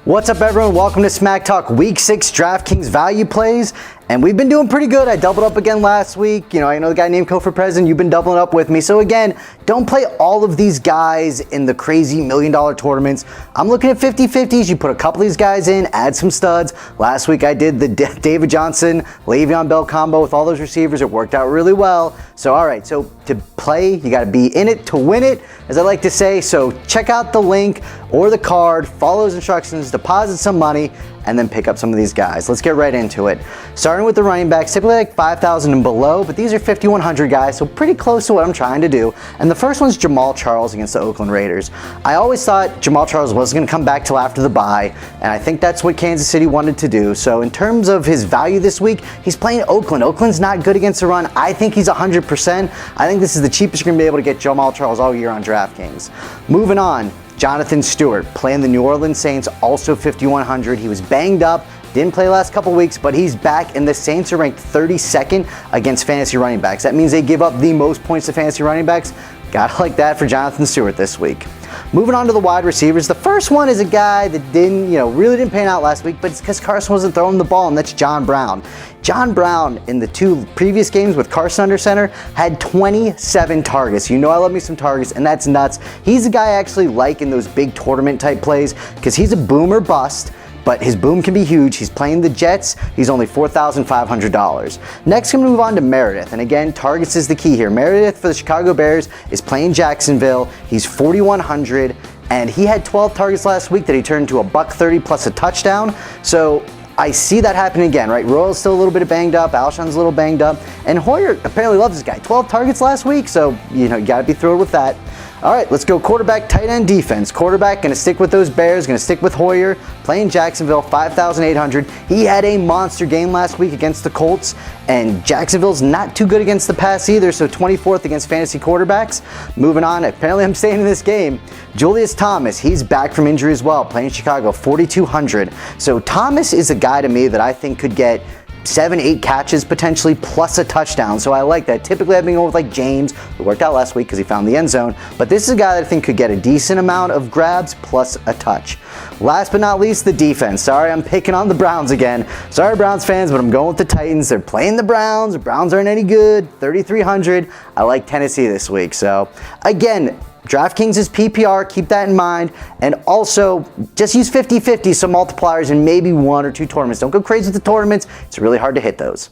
What's up, everyone? Welcome to Smack Talk Week 6 DraftKings value plays. And we've been doing pretty good. I doubled up again last week. I know the guy named Co for President. You've been doubling up with me. So again, don't play all of these guys in the crazy $1 million tournaments. I'm looking at 50-50s. You put a couple of these guys in, add some studs. Last week I did the David Johnson, Le'Veon Bell combo with all those receivers. It worked out really well. So all right, so to play, you got to be in it to win it, as I like to say. So check out the link or the card, follow those instructions, deposit some money, and then pick up some of these guys. Let's get right into it. Starting with the running backs, typically like 5,000 and below, but these are 5,100 guys, so pretty close to what I'm trying to do. And the first one's Jamal Charles against the Oakland Raiders. I always thought Jamal Charles wasn't gonna come back till after the bye, and I think that's what Kansas City wanted to do. So in terms of his value this week, he's playing Oakland. Oakland's not good against the run. I think he's 100%. I think this is the cheapest you're gonna be able to get Jamal Charles all year on DraftKings. Moving on, Jonathan Stewart playing the New Orleans Saints, also 5,100. He was banged up, didn't play the last couple weeks, but he's back, and the Saints are ranked 32nd against fantasy running backs. That means they give up the most points to fantasy running backs. Gotta like that for Jonathan Stewart this week. Moving on to the wide receivers, the first one is a guy that really didn't pan out last week, but it's because Carson wasn't throwing the ball, and that's John Brown. John Brown, in the two previous games with Carson under center, had 27 targets. You know I love me some targets, and that's nuts. He's a guy I actually like in those big tournament type plays because he's a boom or bust, but his boom can be huge. He's playing the Jets. He's only $4,500. Next, I'm gonna move on to Meredith. And again, targets is the key here. Meredith for the Chicago Bears is playing Jacksonville. He's 4,100, and he had 12 targets last week that he turned into $130 plus a touchdown. So I see that happening again, right? Royal's still a little bit banged up. Alshon's a little banged up. And Hoyer apparently loves this guy. 12 targets last week, so you gotta be thrilled with that. All right, let's go quarterback, tight end, defense. Quarterback, gonna stick with those Bears, gonna stick with Hoyer, playing Jacksonville, 5,800. He had a monster game last week against the Colts, and Jacksonville's not too good against the pass either, so 24th against fantasy quarterbacks. Moving on, apparently I'm staying in this game. Julius Thomas, he's back from injury as well, playing Chicago, 4,200. So Thomas is a guy to me that I think could get 7-8 catches potentially plus a touchdown, so I like that. Typically I've been going with like James, who worked out last week because he found the end zone, but this is a guy that I think could get a decent amount of grabs plus a touch. Last but not least, the defense. Sorry, I'm picking on the Browns again. Sorry, Browns fans, but I'm going with the Titans. They're playing the Browns. The Browns aren't any good. 3,300. I like Tennessee this week. So again, DraftKings is PPR, keep that in mind, and also just use 50-50, some multipliers, and maybe one or two tournaments. Don't go crazy with the tournaments. It's really hard to hit those.